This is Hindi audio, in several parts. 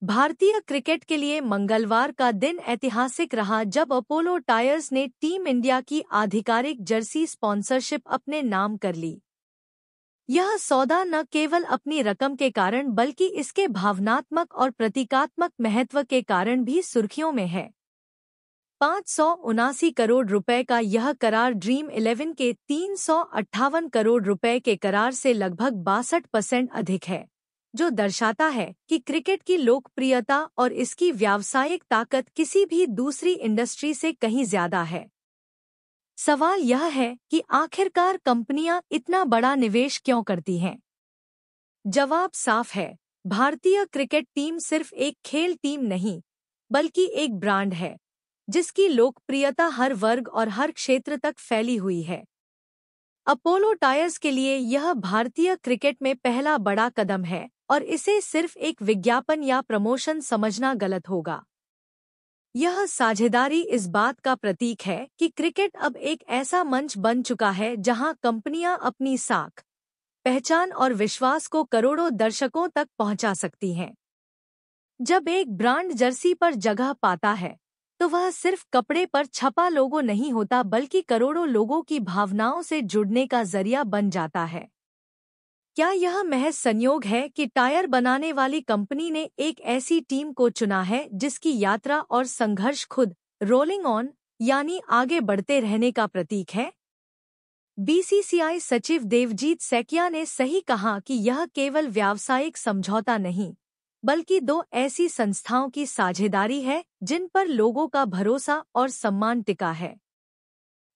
भारतीय क्रिकेट के लिए मंगलवार का दिन ऐतिहासिक रहा जब अपोलो टायर्स ने टीम इंडिया की आधिकारिक जर्सी स्पॉन्सरशिप अपने नाम कर ली। यह सौदा न केवल अपनी रकम के कारण बल्कि इसके भावनात्मक और प्रतीकात्मक महत्व के कारण भी सुर्खियों में है। 579 करोड़ रुपए का यह करार ड्रीम 11 के 358 करोड़ रुपए के करार से लगभग 62% अधिक है, जो दर्शाता है कि क्रिकेट की लोकप्रियता और इसकी व्यावसायिक ताकत किसी भी दूसरी इंडस्ट्री से कहीं ज्यादा है। सवाल यह है कि आखिरकार कंपनियां इतना बड़ा निवेश क्यों करती हैं? जवाब साफ है। भारतीय क्रिकेट टीम सिर्फ एक खेल टीम नहीं, बल्कि एक ब्रांड है, जिसकी लोकप्रियता हर वर्ग और हर क्षेत्र तक फैली हुई है। अपोलो टायर्स के लिए यह भारतीय क्रिकेट में पहला बड़ा कदम है और इसे सिर्फ एक विज्ञापन या प्रमोशन समझना गलत होगा। यह साझेदारी इस बात का प्रतीक है कि क्रिकेट अब एक ऐसा मंच बन चुका है जहां कंपनियां अपनी साख, पहचान और विश्वास को करोड़ों दर्शकों तक पहुंचा सकती हैं। जब एक ब्रांड जर्सी पर जगह पाता है, तो वह सिर्फ कपड़े पर छपा लोगो नहीं होता बल्कि करोड़ों लोगों की भावनाओं से जुड़ने का जरिया बन जाता है। क्या यह महज संयोग है कि टायर बनाने वाली कंपनी ने एक ऐसी टीम को चुना है जिसकी यात्रा और संघर्ष खुद रोलिंग ऑन यानी आगे बढ़ते रहने का प्रतीक है? बीसीसीआई सचिव देवजीत सैकिया ने सही कहा कि यह केवल व्यावसायिक समझौता नहीं, बल्कि दो ऐसी संस्थाओं की साझेदारी है जिन पर लोगों का भरोसा और सम्मान टिका है।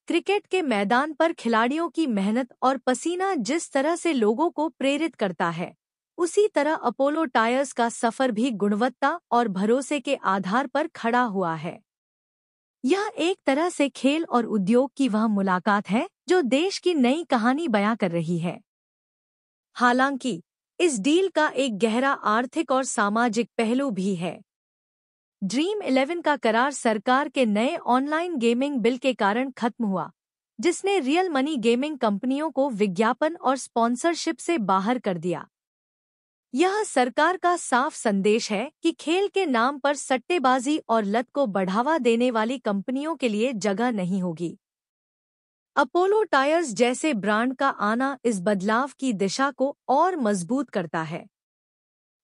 क्रिकेट के मैदान पर खिलाड़ियों की मेहनत और पसीना जिस तरह से लोगों को प्रेरित करता है, उसी तरह अपोलो टायर्स का सफर भी गुणवत्ता और भरोसे के आधार पर खड़ा हुआ है। यह एक तरह से खेल और उद्योग की वह मुलाकात है जो देश की नई कहानी बयां कर रही है। हालांकि इस डील का एक गहरा आर्थिक और सामाजिक पहलू भी है। ड्रीम 11 का करार सरकार के नए ऑनलाइन गेमिंग बिल के कारण खत्म हुआ, जिसने रियल मनी गेमिंग कंपनियों को विज्ञापन और स्पॉन्सरशिप से बाहर कर दिया। यह सरकार का साफ संदेश है कि खेल के नाम पर सट्टेबाजी और लत को बढ़ावा देने वाली कंपनियों के लिए जगह नहीं होगी। अपोलो टायर्स जैसे ब्रांड का आना इस बदलाव की दिशा को और मजबूत करता है।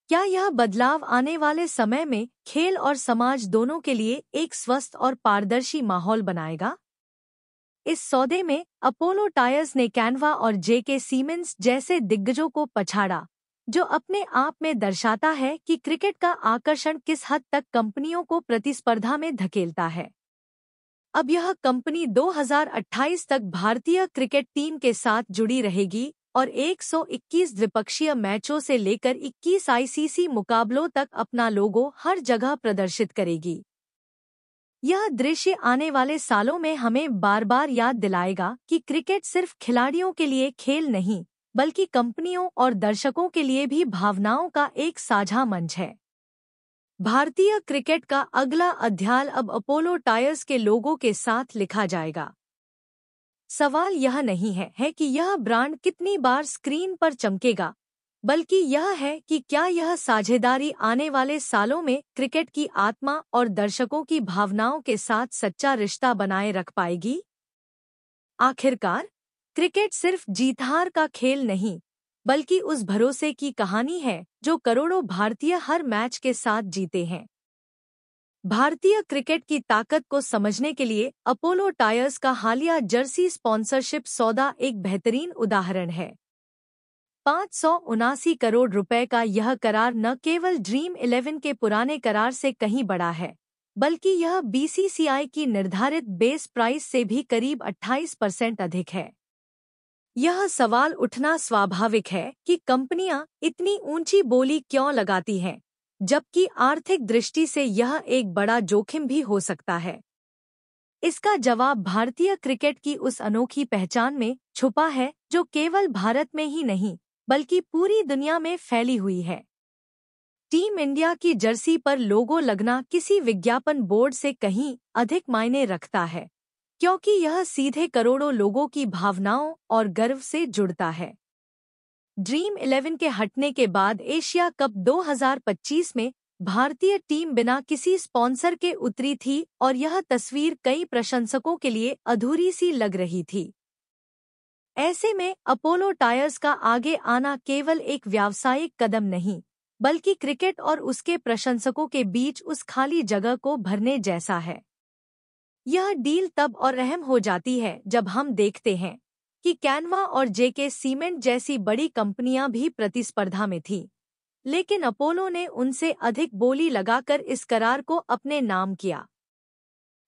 क्या यह बदलाव आने वाले समय में खेल और समाज दोनों के लिए एक स्वस्थ और पारदर्शी माहौल बनाएगा? इस सौदे में अपोलो टायर्स ने कैनवा और जेके सीमेंस जैसे दिग्गजों को पछाड़ा, जो अपने आप में दर्शाता है कि क्रिकेट का आकर्षण किस हद तक कंपनियों को प्रतिस्पर्धा में धकेलता है। अब यह कंपनी 2028 तक भारतीय क्रिकेट टीम के साथ जुड़ी रहेगी और 121 द्विपक्षीय मैचों से लेकर 21 आईसीसी मुकाबलों तक अपना लोगो हर जगह प्रदर्शित करेगी। यह दृश्य आने वाले सालों में हमें बार बार याद दिलाएगा कि क्रिकेट सिर्फ खिलाड़ियों के लिए खेल नहीं, बल्कि कंपनियों और दर्शकों के लिए भी भावनाओं का एक साझा मंच है। भारतीय क्रिकेट का अगला अध्याय अब अपोलो टायर्स के लोगों के साथ लिखा जाएगा। सवाल यह नहीं है कि यह ब्रांड कितनी बार स्क्रीन पर चमकेगा, बल्कि यह है कि क्या यह साझेदारी आने वाले सालों में क्रिकेट की आत्मा और दर्शकों की भावनाओं के साथ सच्चा रिश्ता बनाए रख पाएगी। आखिरकार, क्रिकेट सिर्फ जीत-हार का खेल नहीं, बल्कि उस भरोसे की कहानी है जो करोड़ों भारतीय हर मैच के साथ जीते हैं। भारतीय क्रिकेट की ताकत को समझने के लिए अपोलो टायर्स का हालिया जर्सी स्पॉन्सरशिप सौदा एक बेहतरीन उदाहरण है। 579 करोड़ रुपए का यह करार न केवल ड्रीम 11 के पुराने करार से कहीं बड़ा है, बल्कि यह बीसीसीआई की निर्धारित बेस प्राइस से भी करीब 28% अधिक है। यह सवाल उठना स्वाभाविक है कि कंपनियां इतनी ऊंची बोली क्यों लगाती हैं, जबकि आर्थिक दृष्टि से यह एक बड़ा जोखिम भी हो सकता है। इसका जवाब भारतीय क्रिकेट की उस अनोखी पहचान में छुपा है जो केवल भारत में ही नहीं, बल्कि पूरी दुनिया में फैली हुई है। टीम इंडिया की जर्सी पर लोगो लगना किसी विज्ञापन बोर्ड से कहीं अधिक मायने रखता है, क्योंकि यह सीधे करोड़ों लोगों की भावनाओं और गर्व से जुड़ता है। ड्रीम 11 के हटने के बाद एशिया कप 2025 में भारतीय टीम बिना किसी स्पॉन्सर के उतरी थी और यह तस्वीर कई प्रशंसकों के लिए अधूरी सी लग रही थी। ऐसे में अपोलो टायर्स का आगे आना केवल एक व्यावसायिक कदम नहीं, बल्कि क्रिकेट और उसके प्रशंसकों के बीच उस खाली जगह को भरने जैसा है। यह डील तब और अहम हो जाती है जब हम देखते हैं कि कैनवा और जेके सीमेंट जैसी बड़ी कंपनियां भी प्रतिस्पर्धा में थीं, लेकिन अपोलो ने उनसे अधिक बोली लगाकर इस करार को अपने नाम किया।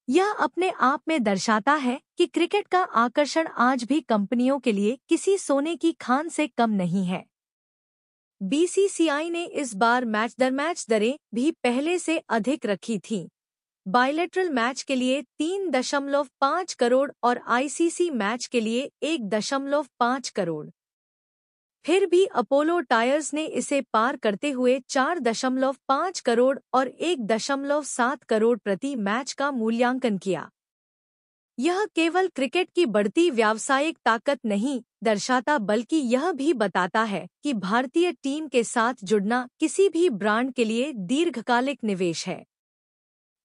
यह अपने आप में दर्शाता है कि क्रिकेट का आकर्षण आज भी कंपनियों के लिए किसी सोने की खान से कम नहीं है। बीसीसीआई ने इस बार मैच दर मैच दरें भी पहले से अधिक रखी थीं। बायलैटरल मैच के लिए 3.5 करोड़ और आईसीसी मैच के लिए 1.5 करोड़। फिर भी अपोलो टायर्स ने इसे पार करते हुए 4.5 करोड़ और 1.7 करोड़ प्रति मैच का मूल्यांकन किया। यह केवल क्रिकेट की बढ़ती व्यावसायिक ताकत नहीं दर्शाता, बल्कि यह भी बताता है कि भारतीय टीम के साथ जुड़ना किसी भी ब्रांड के लिए दीर्घकालिक निवेश है।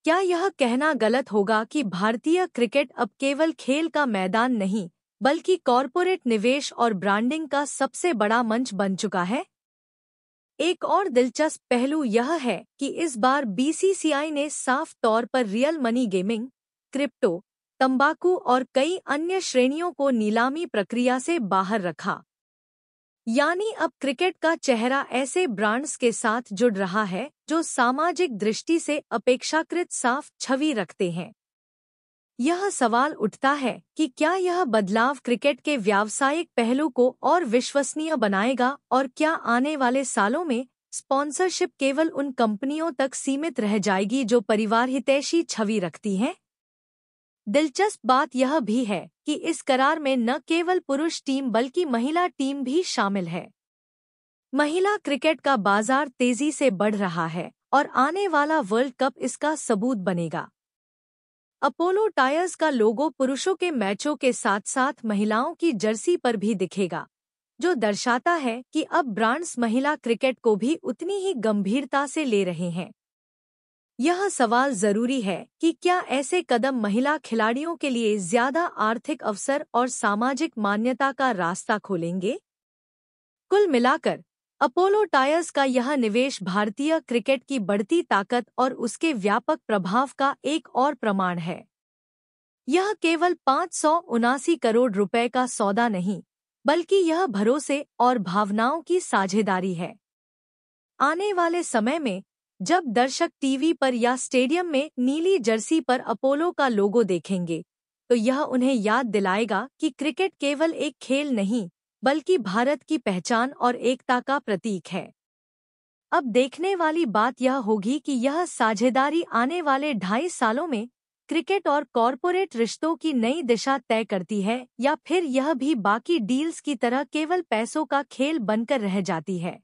क्या यह कहना गलत होगा कि भारतीय क्रिकेट अब केवल खेल का मैदान नहीं, बल्कि कॉरपोरेट निवेश और ब्रांडिंग का सबसे बड़ा मंच बन चुका है? एक और दिलचस्प पहलू यह है कि इस बार बीसीसीआई ने साफ तौर पर रियल मनी गेमिंग, क्रिप्टो, तंबाकू और कई अन्य श्रेणियों को नीलामी प्रक्रिया से बाहर रखा। यानी अब क्रिकेट का चेहरा ऐसे ब्रांड्स के साथ जुड़ रहा है जो सामाजिक दृष्टि से अपेक्षाकृत साफ छवि रखते हैं। यह सवाल उठता है कि क्या यह बदलाव क्रिकेट के व्यावसायिक पहलू को और विश्वसनीय बनाएगा, और क्या आने वाले सालों में स्पॉन्सरशिप केवल उन कंपनियों तक सीमित रह जाएगी जो परिवार हितैषी छवि रखती हैं? दिलचस्प बात यह भी है कि इस करार में न केवल पुरुष टीम बल्कि महिला टीम भी शामिल है। महिला क्रिकेट का बाजार तेजी से बढ़ रहा है और आने वाला वर्ल्ड कप इसका सबूत बनेगा। अपोलो टायर्स का लोगो पुरुषों के मैचों के साथ साथ महिलाओं की जर्सी पर भी दिखेगा, जो दर्शाता है कि अब ब्रांड्स महिला क्रिकेट को भी उतनी ही गंभीरता से ले रहे हैं। यह सवाल जरूरी है कि क्या ऐसे कदम महिला खिलाड़ियों के लिए ज्यादा आर्थिक अवसर और सामाजिक मान्यता का रास्ता खोलेंगे? कुल मिलाकर अपोलो टायर्स का यह निवेश भारतीय क्रिकेट की बढ़ती ताकत और उसके व्यापक प्रभाव का एक और प्रमाण है। यह केवल 579 करोड़ रुपए का सौदा नहीं, बल्कि यह भरोसे और भावनाओं की साझेदारी है। आने वाले समय में जब दर्शक टीवी पर या स्टेडियम में नीली जर्सी पर अपोलो का लोगो देखेंगे, तो यह उन्हें याद दिलाएगा कि क्रिकेट केवल एक खेल नहीं, बल्कि भारत की पहचान और एकता का प्रतीक है। अब देखने वाली बात यह होगी कि यह साझेदारी आने वाले 2.5 सालों में क्रिकेट और कॉरपोरेट रिश्तों की नई दिशा तय करती है, या फिर यह भी बाकी डील्स की तरह केवल पैसों का खेल बनकर रह जाती है।